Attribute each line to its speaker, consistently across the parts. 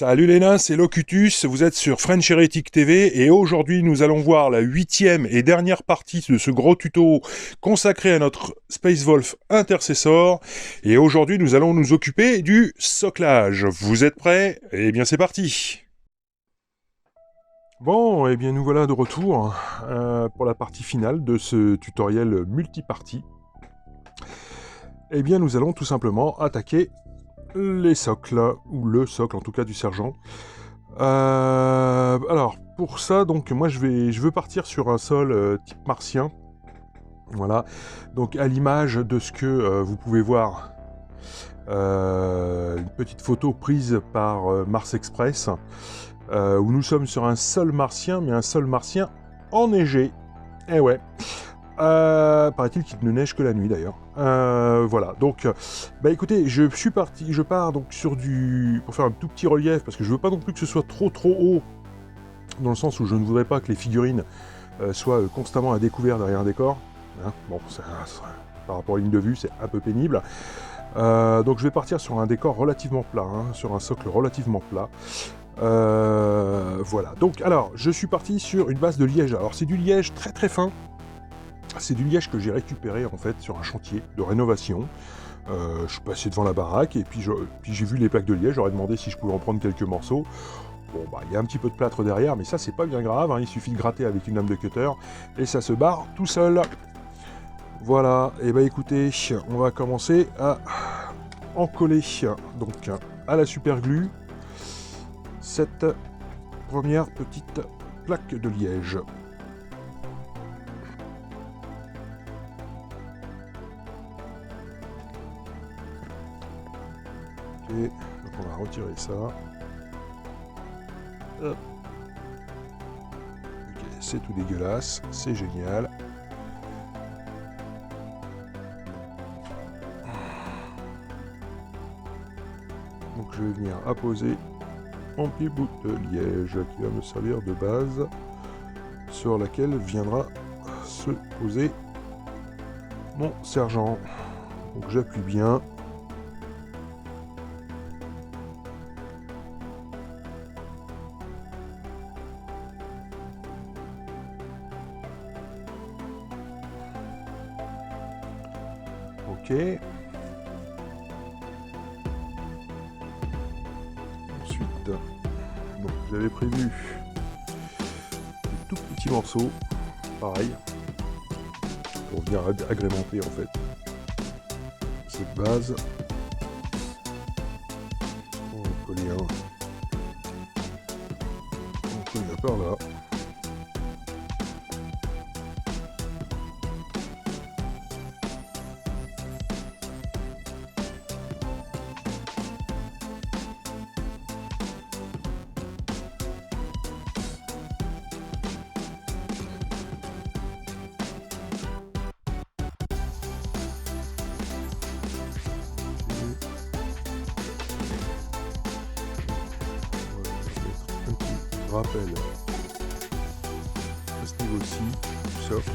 Speaker 1: Salut les nains, c'est Locutus, vous êtes sur French Heretic TV et aujourd'hui nous allons voir la 8e et dernière partie de ce gros tuto consacré à notre Space Wolf Intercessor et aujourd'hui nous allons nous occuper du soclage. Vous êtes prêts? Eh bien c'est parti. Bon, eh bien nous voilà de retour pour la partie finale de ce tutoriel multipartie. Eh bien nous allons tout simplement attaquer les socles, ou le socle en tout cas du sergent. Alors, pour ça, donc moi je veux partir sur un sol type martien. Voilà, donc à l'image de ce que vous pouvez voir, une petite photo prise par Mars Express, où nous sommes sur un sol martien, mais un sol martien enneigé. Eh ouais. Paraît-il qu'il ne neige que la nuit d'ailleurs. Voilà, donc, bah écoutez, je pars donc pour faire un tout petit relief, parce que je veux pas non plus que ce soit trop haut, dans le sens où je ne voudrais pas que les figurines soient constamment à découvert derrière un décor. Hein, bon, par rapport à une ligne de vue, c'est un peu pénible. Donc je vais partir sur un décor relativement plat, hein, sur un socle relativement plat. Voilà, donc alors, je suis parti sur une base de liège. Alors c'est du liège très très fin. C'est du liège que j'ai récupéré en fait sur un chantier de rénovation. Je suis passé devant la baraque et puis j'ai vu les plaques de liège, j'aurais demandé si je pouvais en prendre quelques morceaux. Bon bah il y a un petit peu de plâtre derrière, mais ça c'est pas bien grave, hein, il suffit de gratter avec une lame de cutter et ça se barre tout seul. Voilà, et bah écoutez, on va commencer à en coller donc à la super glue cette première petite plaque de liège. Ok, donc on va retirer ça. Hop. Ok, c'est tout dégueulasse, c'est génial. Donc je vais venir apposer mon petit bout de liège qui va me servir de base sur laquelle viendra se poser mon sergent. Donc j'appuie bien. Ok. Ensuite, donc j'avais prévu des tout petits morceaux, pareil, pour venir agrémenter en fait cette base. On va coller un. On colle un par là. Rappel à ce niveau-ci du socle.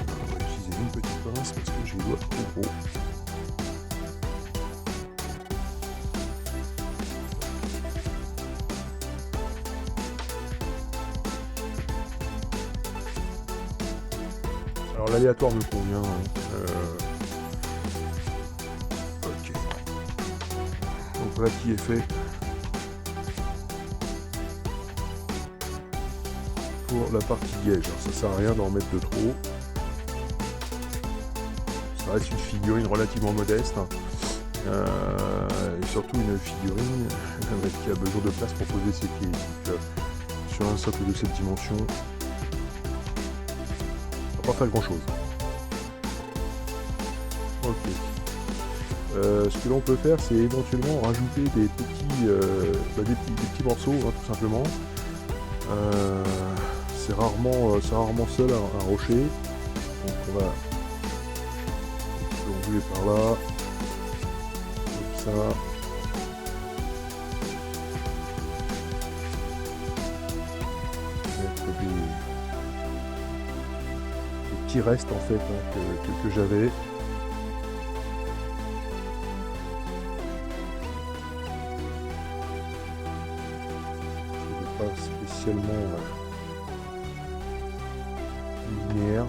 Speaker 1: On va utiliser une petite pince parce que j'ai les doigts trop gros. Alors l'aléatoire me convient. Ok. Donc voilà qui est fait pour la partie liège. Alors, ça sert à rien d'en mettre de trop. Ça reste une figurine relativement modeste. Et surtout une figurine qui a besoin de place pour poser ses pieds. Donc, sur un socle de cette dimension, pas faire grand chose. Ok. Ce que l'on peut faire, c'est éventuellement rajouter des petits morceaux, hein, tout simplement. C'est rarement seul un rocher. Donc on va l'enlever par là. Comme ça. Mettre petits restes en fait que j'avais. Pas spécialement linéaire.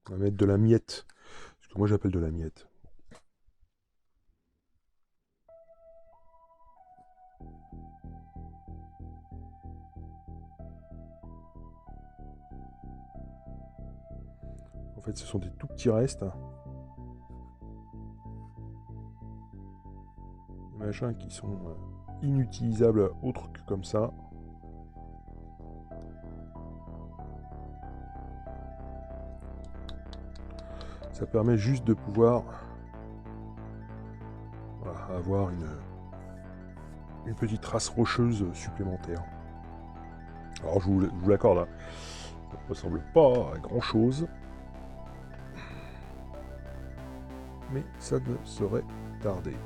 Speaker 1: On va mettre de la miette. Ce que moi j'appelle de la miette. En fait, ce sont des tout petits restes. Des machins qui sont inutilisables autre que comme ça. Ça permet juste de pouvoir avoir une petite trace rocheuse supplémentaire. Alors je vous l'accorde, hein. Ça ne ressemble pas à grand chose. Mais ça ne saurait tarder.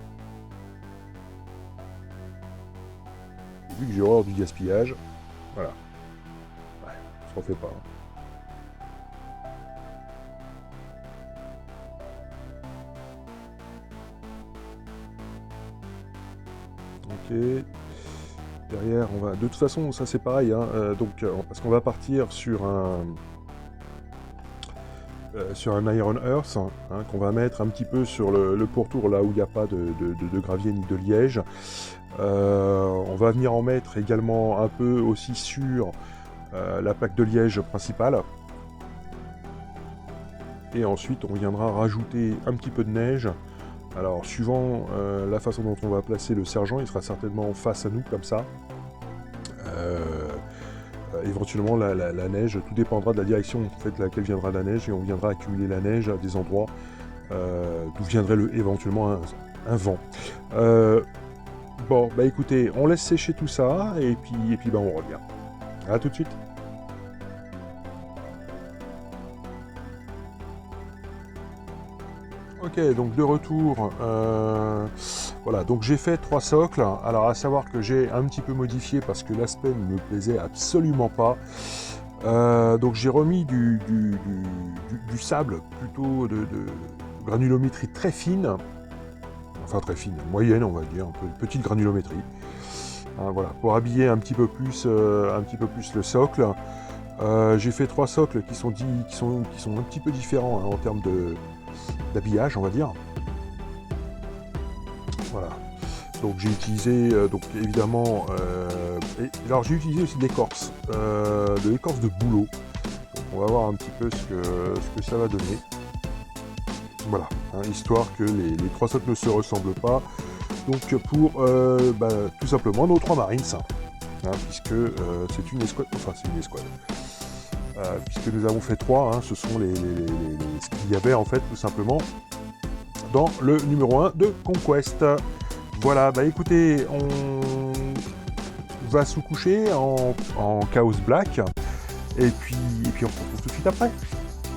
Speaker 1: Vu que j'ai horreur du gaspillage, voilà. Ouais, ça ne refait pas. Hein. Ok. Derrière, on va. De toute façon, ça c'est pareil. Hein. Parce qu'on va partir sur un Iron Earth, hein, qu'on va mettre un petit peu sur le pourtour là où il n'y a pas de gravier ni de liège. On va venir en mettre également un peu aussi sur la plaque de liège principale. Et ensuite, on viendra rajouter un petit peu de neige. Alors, suivant la façon dont on va placer le sergent, il sera certainement face à nous, comme ça. Éventuellement, la neige, tout dépendra de la direction en fait, de laquelle viendra la neige, et on viendra accumuler la neige à des endroits d'où viendrait éventuellement un vent. Bon, bah écoutez, on laisse sécher tout ça, et puis bah, on revient. A tout de suite. Ok, donc de retour, voilà, donc j'ai fait 3 socles. Alors à savoir que j'ai un petit peu modifié parce que l'aspect ne me plaisait absolument pas. Donc j'ai remis du sable, plutôt de granulométrie très fine, enfin très fine, moyenne on va dire, un peu petite granulométrie. Voilà, pour habiller un petit peu plus le socle. J'ai fait 3 socles qui sont un petit peu différents, hein, en termes d'habillage, on va dire. Voilà. Donc j'ai utilisé, évidemment, alors j'ai utilisé aussi de l'écorce de bouleau. Donc on va voir un petit peu ce que ça va donner. Voilà, hein, histoire que les 3 socles ne se ressemblent pas. Donc pour tout simplement nos 3 Marines, hein, puisque c'est une escouade, puisque nous avons fait 3, hein, ce sont ce qu'il y avait en fait tout simplement dans le numéro 1 de Conquest. Voilà, bah écoutez, on va se coucher en Chaos Black, et puis on se retrouve tout de suite après.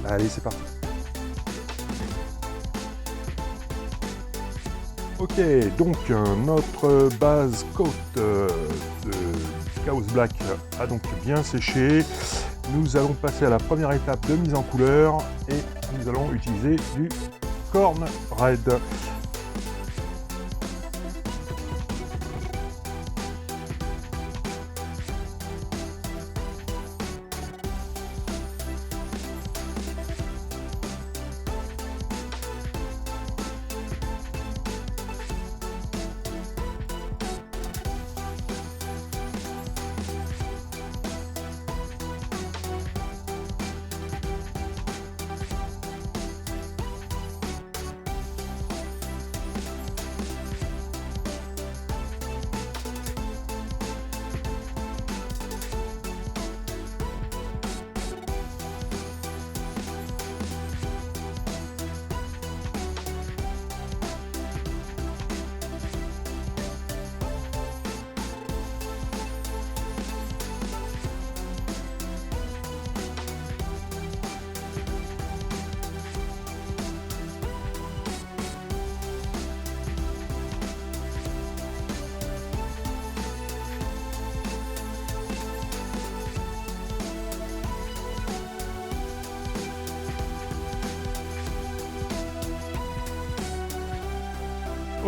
Speaker 1: Allez, c'est parti. Ok, donc notre base côte de Chaos Black a donc bien séché. Nous allons passer à la première étape de mise en couleur, et nous allons utiliser du Khorne Red.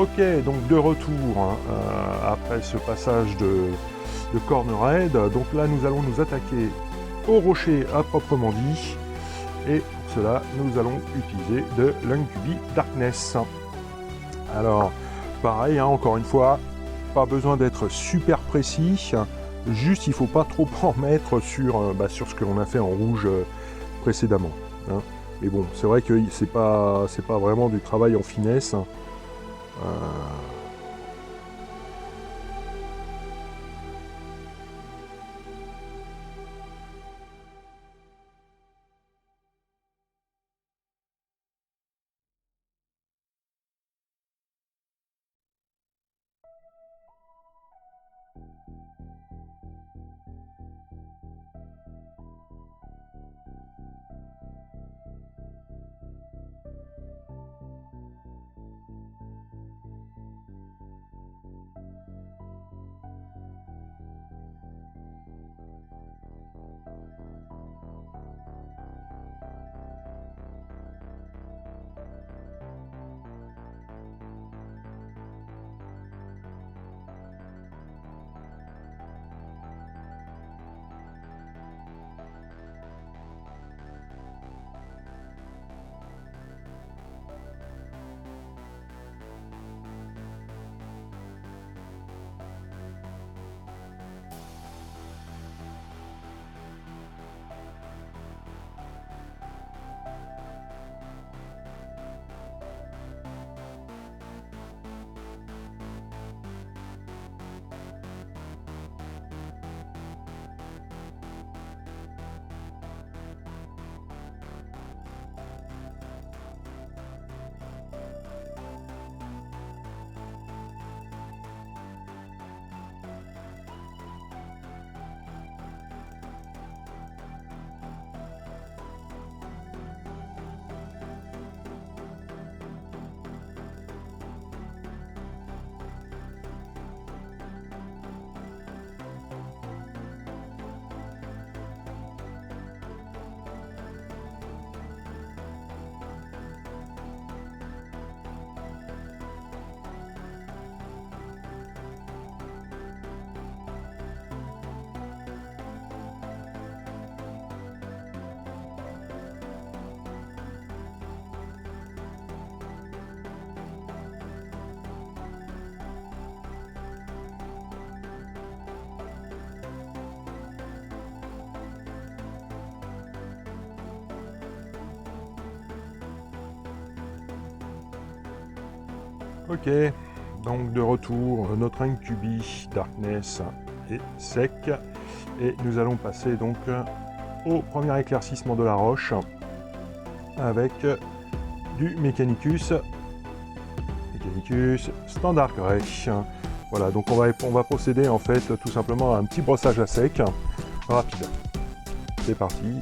Speaker 1: Ok, donc de retour hein, après ce passage de Corn Raid. Donc là, nous allons nous attaquer au rocher à proprement dit. Et pour cela, nous allons utiliser de l'Incubi Darkness. Alors, pareil, hein, encore une fois, pas besoin d'être super précis. Juste, il faut pas trop en mettre sur ce que l'on a fait en rouge précédemment. Hein. Mais bon, c'est vrai que c'est pas vraiment du travail en finesse. Ok, donc de retour, notre Incubi Darkness est sec. Et nous allons passer donc au premier éclaircissement de la roche avec du Mechanicus Standard Grey. Voilà, donc on va procéder en fait tout simplement à un petit brossage à sec rapide. C'est parti.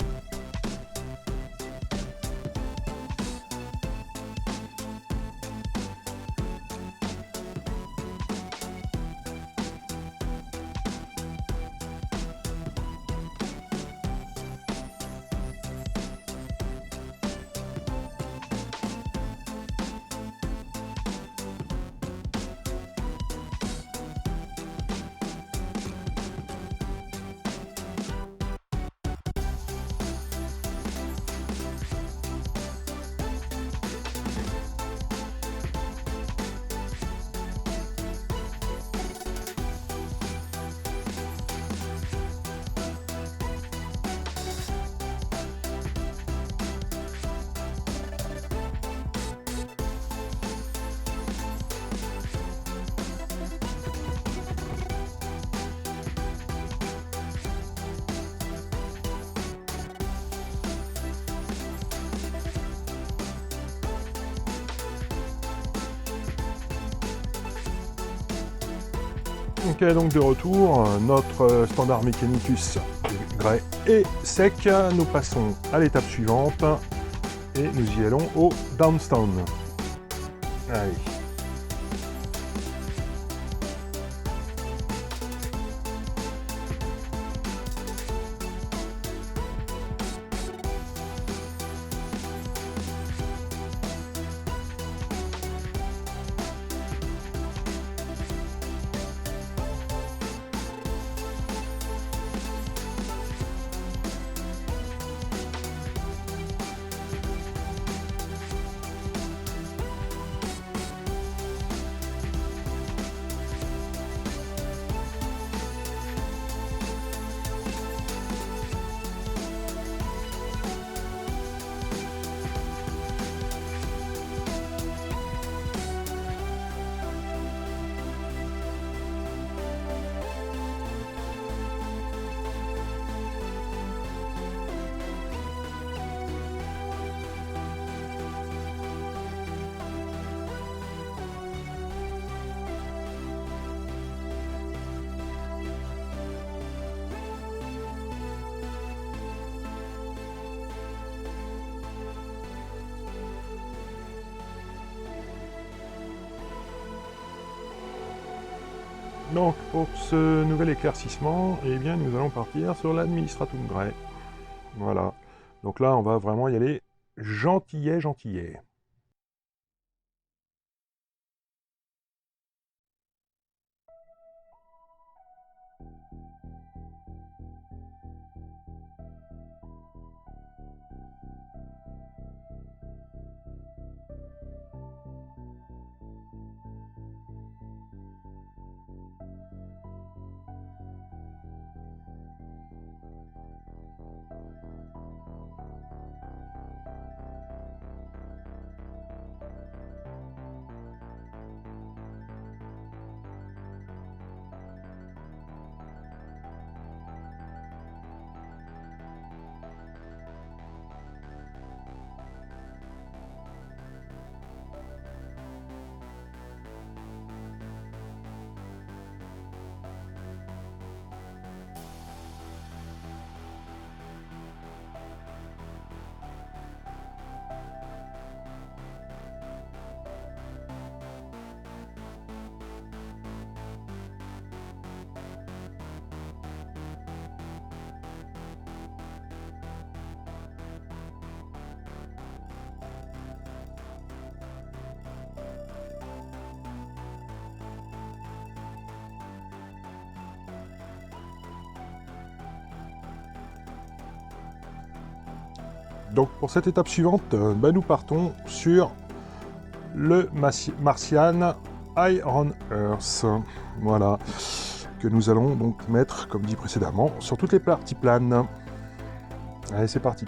Speaker 1: Ok, donc de retour, notre standard Mechanicus Grey est sec. Nous passons à l'étape suivante et nous y allons au Downstone. Allez. Donc pour ce nouvel éclaircissement, eh bien nous allons partir sur l'Administratum Grey. Voilà. Donc là, on va vraiment y aller gentillet, gentillet. Donc pour cette étape suivante, nous partons sur le Martian Iron Earth. Voilà. Que nous allons donc mettre, comme dit précédemment, sur toutes les parties planes. Allez, c'est parti.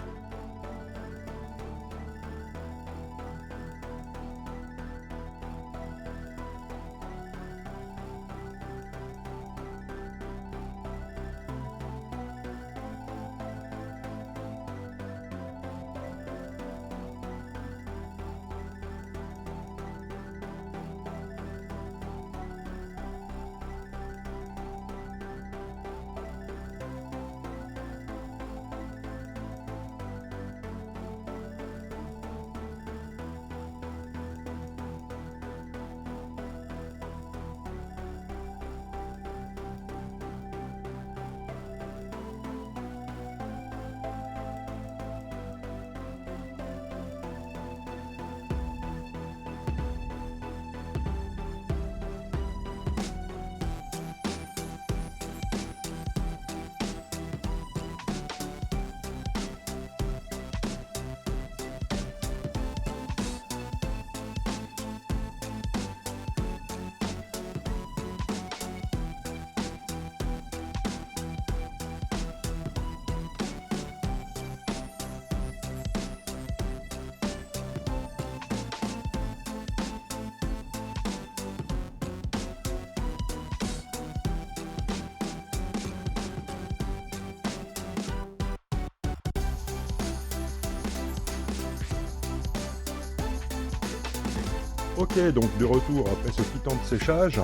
Speaker 1: Ok, donc de retour après ce petit temps de séchage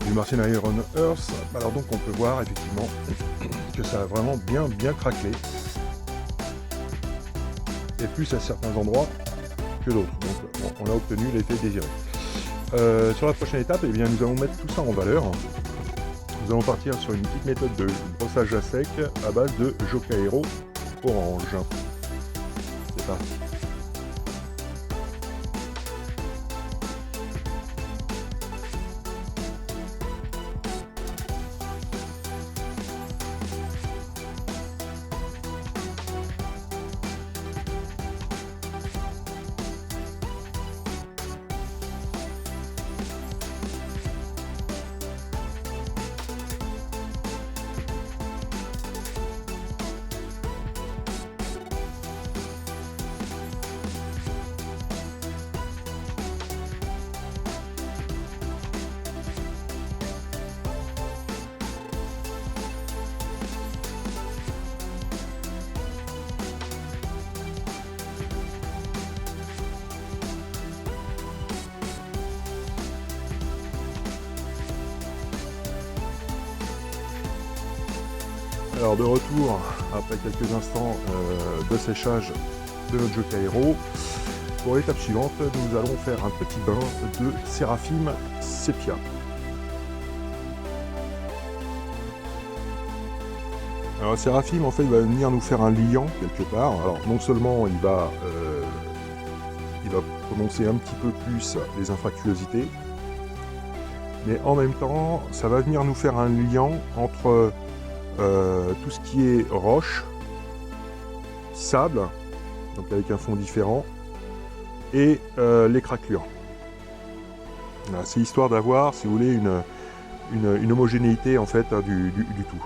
Speaker 1: du Martian Iron Earth. Alors donc on peut voir effectivement que ça a vraiment bien craquelé. Et plus à certains endroits que d'autres. Donc bon, on a obtenu l'effet désiré. Sur la prochaine étape, eh bien, nous allons mettre tout ça en valeur. Nous allons partir sur une petite méthode de brossage à sec à base de Jocaero orange. C'est parti. Alors de retour, après quelques instants de séchage de notre Jocaero, pour l'étape suivante, nous allons faire un petit bain de Séraphim Sépia. Alors Seraphim en fait va venir nous faire un liant quelque part. Alors non seulement il va prononcer un petit peu plus les infractuosités, mais en même temps ça va venir nous faire un liant entre tout ce qui est roche, sable, donc avec un fond différent, et les craquelures. Voilà, c'est histoire d'avoir, si vous voulez, une homogénéité en fait du tout.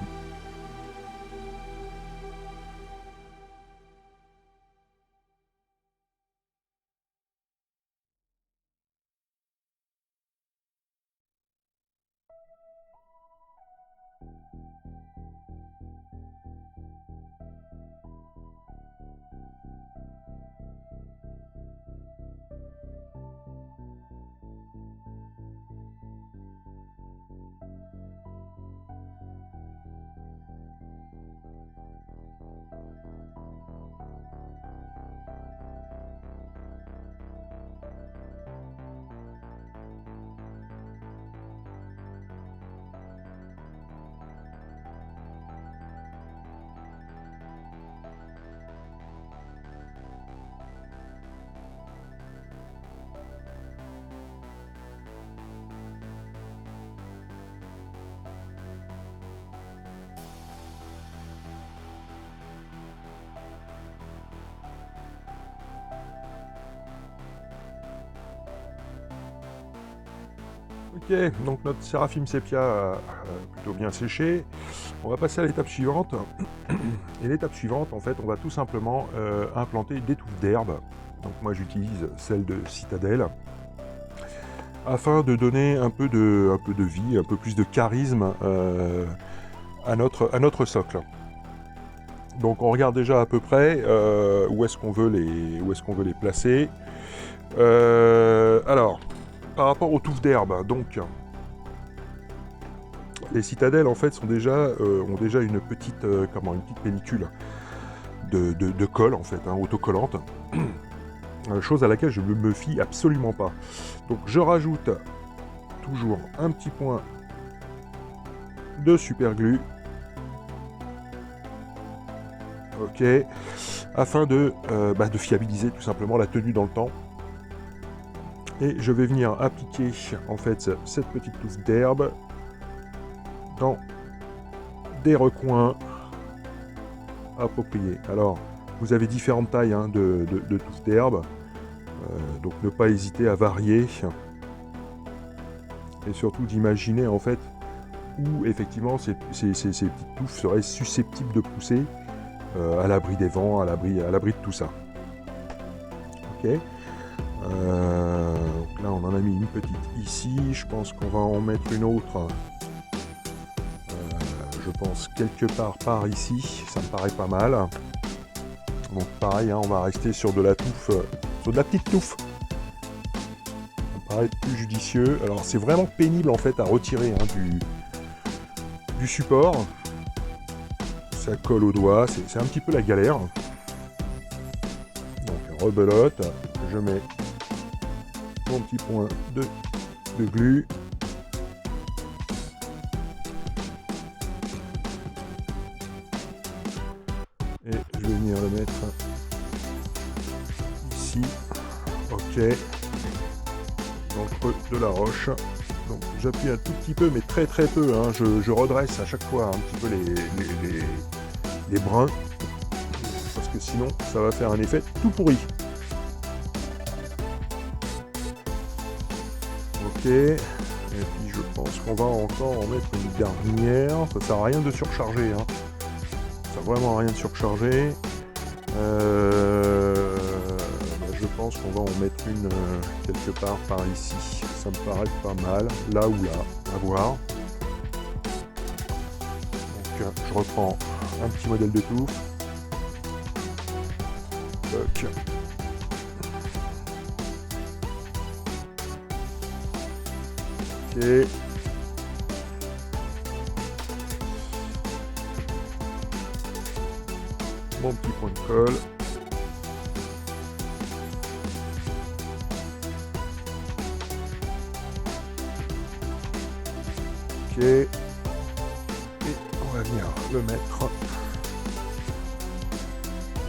Speaker 1: Ok, donc notre Seraphim Sepia a plutôt bien séché. On va passer à l'étape suivante. Et l'étape suivante, en fait, on va tout simplement implanter des touffes d'herbe. Donc moi j'utilise celle de Citadel, afin de donner un peu de vie, un peu plus de charisme à notre socle. Donc on regarde déjà à peu près où est-ce qu'on veut les placer. Alors, par rapport aux touffes d'herbe, donc les citadelles en fait ont déjà une petite pellicule de colle en fait, autocollante, chose à laquelle je ne me fie absolument pas. Donc je rajoute toujours un petit point de superglue, ok, afin de fiabiliser tout simplement la tenue dans le temps. Et je vais venir appliquer en fait cette petite touffe d'herbe dans des recoins appropriés. Alors, vous avez différentes tailles de touffes d'herbe, donc ne pas hésiter à varier et surtout d'imaginer en fait où effectivement ces petites touffes seraient susceptibles de pousser à l'abri des vents, à l'abri de tout ça. Ok. Donc là on en a mis une petite ici, je pense qu'on va en mettre une autre, je pense quelque part par ici, ça me paraît pas mal. Donc pareil, on va rester sur de la touffe, sur de la petite touffe. Ça me paraît plus judicieux. Alors c'est vraiment pénible en fait à retirer du support. Ça colle au doigt, c'est un petit peu la galère. Donc rebelote, je mets mon petit point de glu. Et je vais venir le mettre ici. Ok. Dans le creux de la roche. Donc j'appuie un tout petit peu, mais très très peu. Je redresse à chaque fois un petit peu les brins. Parce que sinon, ça va faire un effet tout pourri. Ok, et puis je pense qu'on va encore en mettre une dernière. Ça sert à rien de surcharger, ça sert vraiment à rien de surcharger. Je pense qu'on va en mettre une quelque part par ici. Ça me paraît pas mal, là ou là, à voir. Donc je reprends un petit modèle de touffe. Toc. Ok. Mon petit point de colle. Ok. Et on va venir le mettre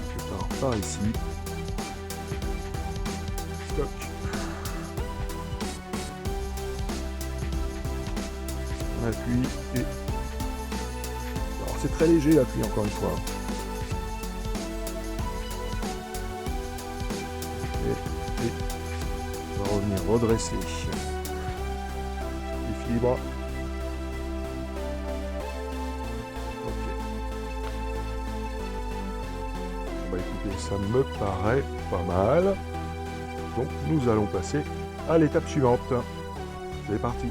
Speaker 1: quelque part par ici. Stock. On appuie et... Alors c'est très léger l'appui encore une fois. Et on va revenir redresser les fibres. Ok. Bah écoutez, ça me paraît pas mal. Donc nous allons passer à l'étape suivante. C'est parti.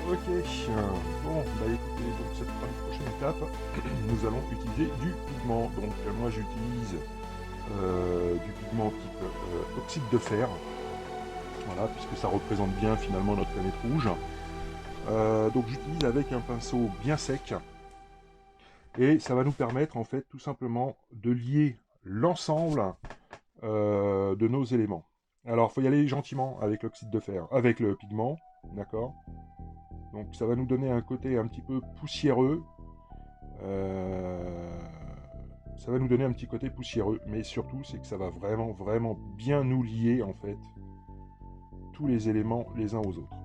Speaker 1: Ok, bon, bah écoutez, donc cette prochaine étape, nous allons utiliser du pigment. Donc moi j'utilise du pigment type oxyde de fer, voilà, puisque ça représente bien finalement notre planète rouge. Donc j'utilise avec un pinceau bien sec, et ça va nous permettre en fait tout simplement de lier l'ensemble de nos éléments. Alors il faut y aller gentiment avec l'oxyde de fer, avec le pigment, d'accord ? Donc ça va nous donner un côté un petit peu poussiéreux. Ça va nous donner un petit côté poussiéreux. Mais surtout, c'est que ça va vraiment, vraiment bien nous lier, en fait, tous les éléments les uns aux autres.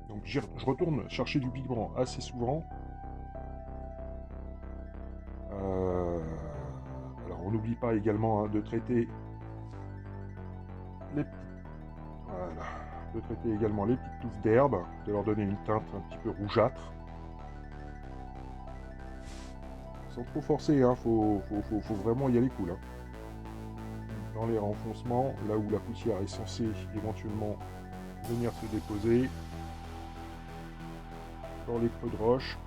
Speaker 1: Donc je retourne chercher du pigment assez souvent. Alors on n'oublie pas également de traiter les... Voilà. De traiter également les petites touffes d'herbe, de leur donner une teinte un petit peu rougeâtre. Sans trop forcer, hein, faut vraiment y aller cool. Hein. Dans les renfoncements, là où la poussière est censée éventuellement venir se déposer, dans les creux de roche.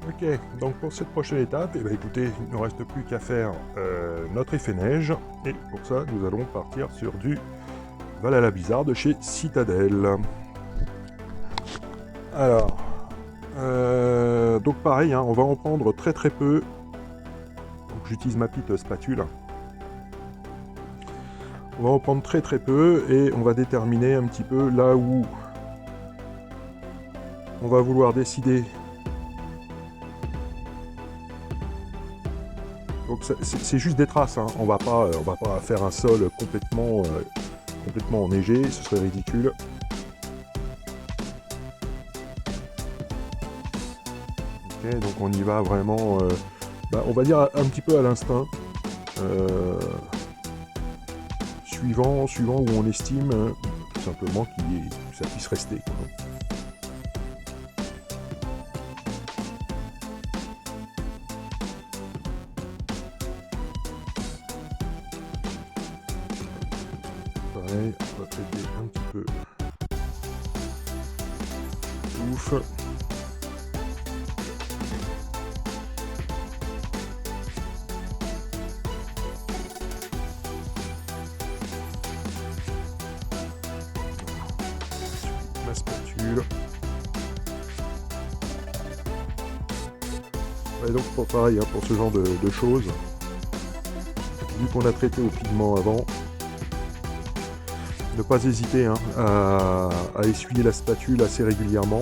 Speaker 1: Ok, donc pour cette prochaine étape, eh bien, écoutez, il ne reste plus qu'à faire notre effet neige, et pour ça, nous allons partir sur du Valhalla Blizzard de chez Citadel. Alors, donc pareil, hein, on va en prendre très très peu. Donc j'utilise ma petite spatule. On va en prendre très très peu, et on va déterminer un petit peu là où on va vouloir décider. Donc c'est juste des traces, hein. On va pas faire un sol complètement enneigé, ce serait ridicule. Ok, donc on y va vraiment, on va dire un petit peu à l'instinct, suivant où on estime tout simplement que ça puisse rester, quoi. Pareil, on va traiter un petit peu. Ouf. La spatule. Et donc pareil, hein, pour ce genre de choses, vu qu'on a traité au pigment avant, ne pas hésiter, hein, à essuyer la spatule assez régulièrement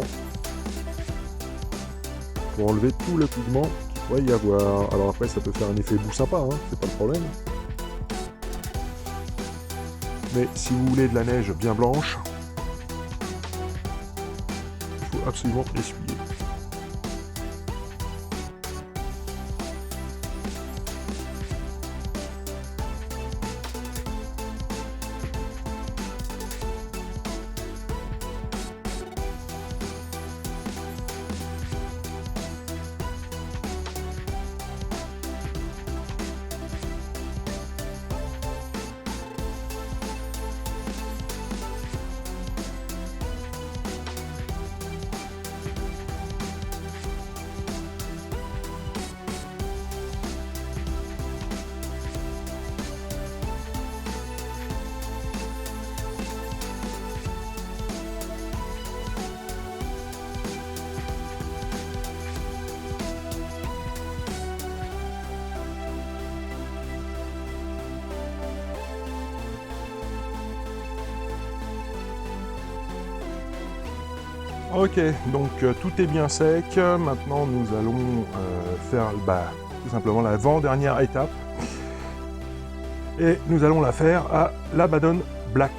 Speaker 1: pour enlever tout le pigment qu'il pourrait y avoir. Alors après ça peut faire un effet bout sympa, hein, c'est pas le problème. Mais si vous voulez de la neige bien blanche, il faut absolument l'essuyer. Ok, donc tout est bien sec. Maintenant, nous allons faire tout simplement l'avant-dernière étape. Et nous allons la faire à l'Abaddon Black.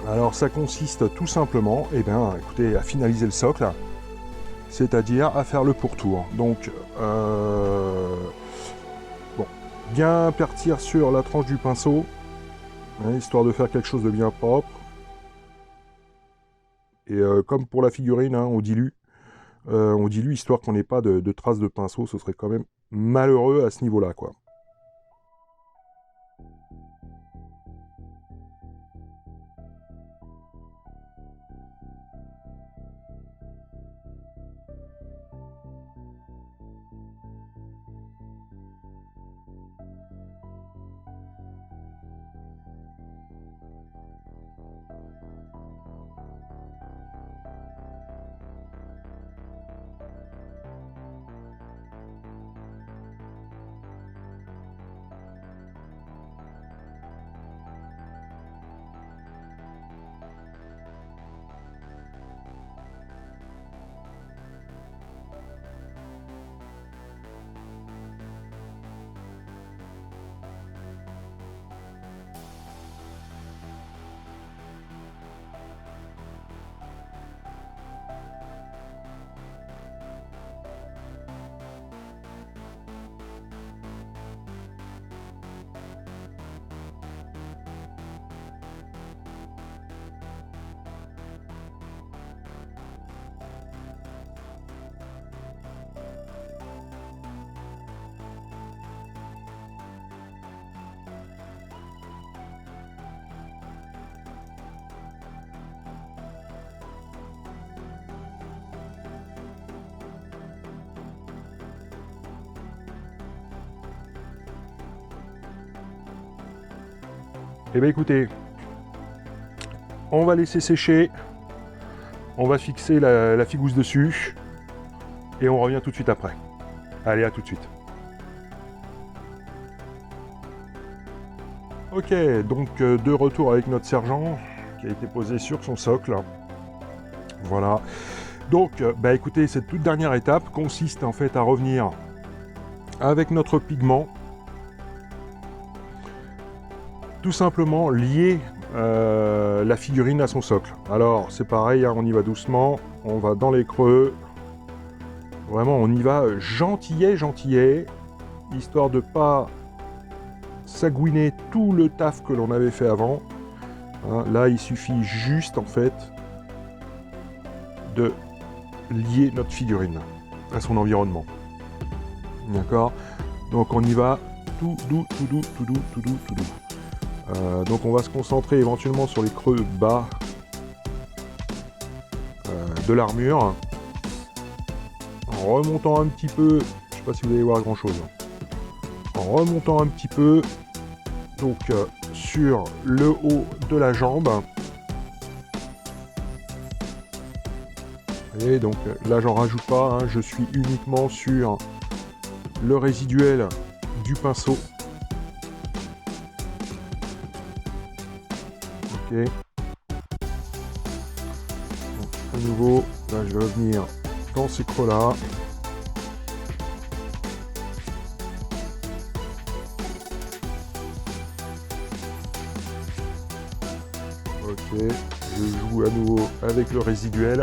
Speaker 1: Alors, ça consiste tout simplement, écoutez, à finaliser le socle, c'est-à-dire à faire le pourtour. Donc, bien partir sur la tranche du pinceau, histoire de faire quelque chose de bien propre. Et comme pour la figurine, on dilue. On dilue histoire qu'on n'ait pas de traces de pinceau. Ce serait quand même malheureux à ce niveau-là, quoi. Eh bien écoutez, on va laisser sécher, on va fixer la figousse dessus, et on revient tout de suite après. Allez, à tout de suite. Ok, donc de retour avec notre sergent, qui a été posé sur son socle. Voilà. Donc, écoutez, cette toute dernière étape consiste en fait à revenir avec notre pigment, tout simplement lier la figurine à son socle. Alors c'est pareil, on y va doucement, on va dans les creux, vraiment on y va gentillet, histoire de pas sagouiner tout le taf que l'on avait fait avant. Là il suffit juste en fait de lier notre figurine à son environnement. D'accord? Donc on y va tout doux. Donc on va se concentrer éventuellement sur les creux bas de l'armure, en remontant un petit peu, je sais pas si vous allez voir grand chose, en remontant un petit peu, donc sur le haut de la jambe, et donc là j'en rajoute pas, je suis uniquement sur le résiduel du pinceau. Ok. Donc, à nouveau, là je vais revenir dans ces creux là. Ok, je joue à nouveau avec le résiduel.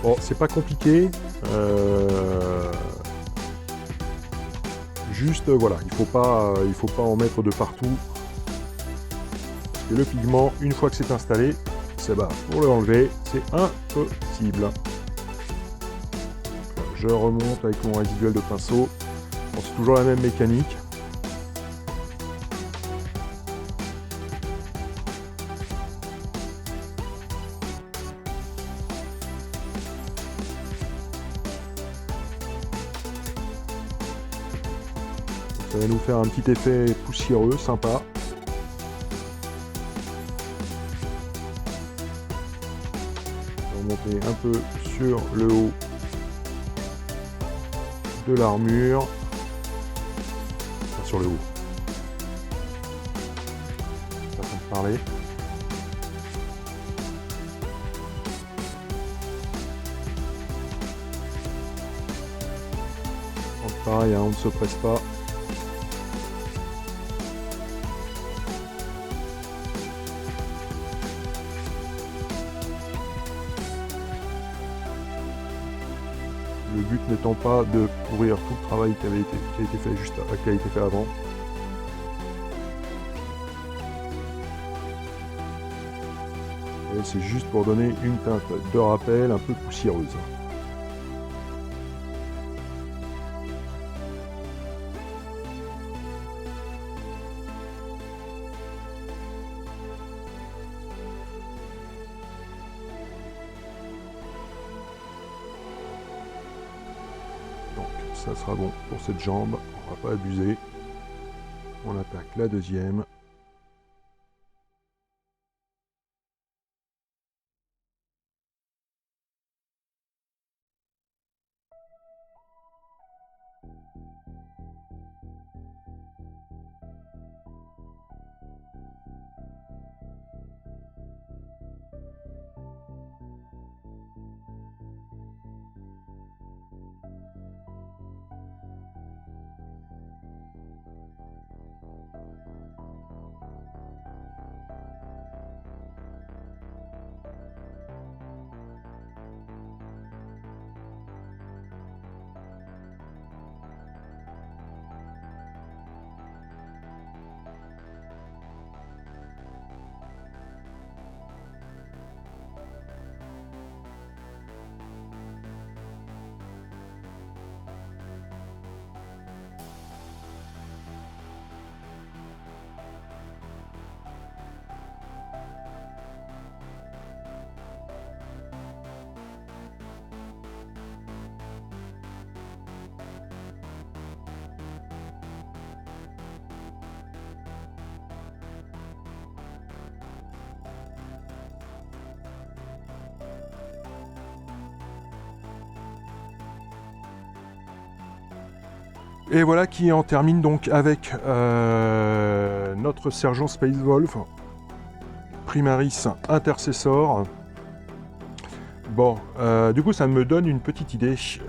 Speaker 1: Bon, c'est pas compliqué. Juste, voilà, il faut pas en mettre de partout. Parce que le pigment, une fois que c'est installé, c'est pour le enlever, c'est impossible. Je remonte avec mon résiduel de pinceau. Bon, c'est toujours la même mécanique. Ça va nous faire un petit effet poussiéreux, sympa. On va monter un peu sur le haut de l'armure. Enfin, sur le haut. Façon de parler. Donc, pareil, hein, on ne se presse pas. Le but n'étant pas de pourrir tout le travail qui a été fait avant. Et c'est juste pour donner une teinte de rappel un peu poussiéreuse. Donc ça sera bon pour cette jambe, on va pas abuser. On attaque la deuxième. Et voilà qui en termine donc avec notre sergent Space Wolf, Primaris Intercessor. Bon, du coup ça me donne une petite idée. Je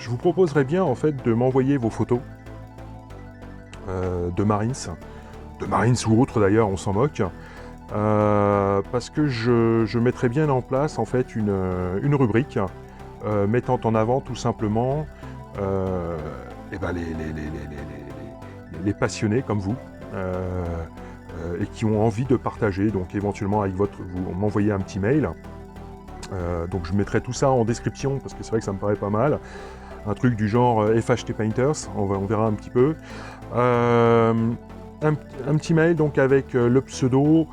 Speaker 1: vous proposerais bien en fait de m'envoyer vos photos de Marines ou autres d'ailleurs, on s'en moque. Parce que je mettrais bien en place en fait une rubrique mettant en avant tout simplement les passionnés comme vous et qui ont envie de partager, donc éventuellement avec vous m'envoyez un petit mail. Donc je mettrai tout ça en description parce que c'est vrai que ça me paraît pas mal. Un truc du genre FHT Painters, on verra un petit peu. Un petit mail donc avec le pseudo,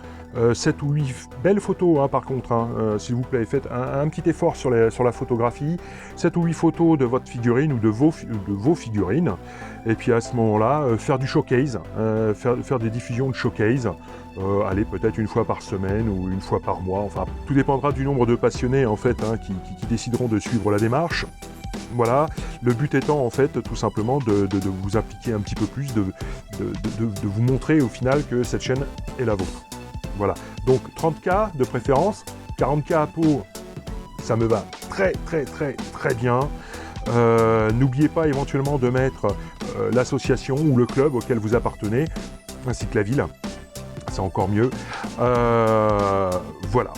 Speaker 1: 7 ou 8 belles photos hein, par contre, hein, s'il vous plaît, faites un petit effort sur la photographie, 7 ou 8 photos de votre figurine ou de vos figurines, et puis à ce moment-là, faire du showcase, faire des diffusions de showcase, allez, peut-être une fois par semaine ou une fois par mois, enfin, tout dépendra du nombre de passionnés en fait, hein, qui décideront de suivre la démarche. Voilà, le but étant en fait tout simplement de vous impliquer un petit peu plus, de vous montrer au final que cette chaîne est la vôtre. Voilà, donc 30K de préférence, 40K à peau, ça me va très bien. N'oubliez pas éventuellement de mettre l'association ou le club auquel vous appartenez, ainsi que la ville. C'est encore mieux. Voilà.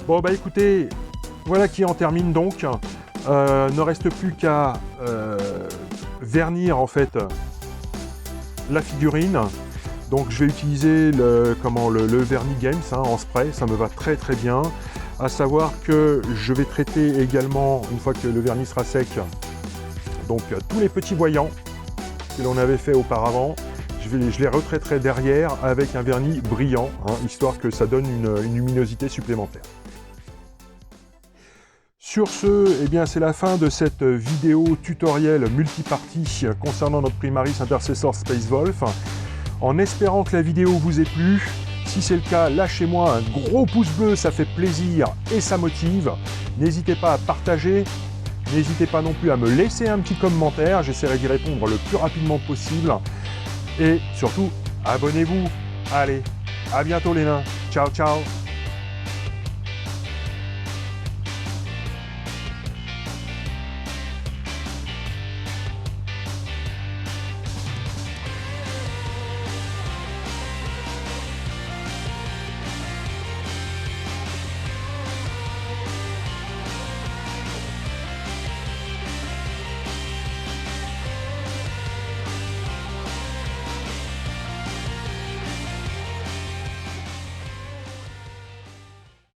Speaker 1: Bon, bah écoutez, voilà qui en termine donc. Ne reste plus qu'à vernir en fait la figurine. Donc je vais utiliser le vernis Games en spray, ça me va très très bien. À savoir que je vais traiter également, une fois que le vernis sera sec, donc tous les petits voyants que l'on avait fait auparavant. Je les retraiterai derrière avec un vernis brillant, histoire que ça donne une luminosité supplémentaire. Sur ce, eh bien, c'est la fin de cette vidéo tutoriel multipartie concernant notre Primaris Intercessor Space Wolf. En espérant que la vidéo vous ait plu, si c'est le cas, lâchez-moi un gros pouce bleu, ça fait plaisir et ça motive. N'hésitez pas à partager, n'hésitez pas non plus à me laisser un petit commentaire, j'essaierai d'y répondre le plus rapidement possible. Et surtout, abonnez-vous. Allez, à bientôt les nains. Ciao, ciao.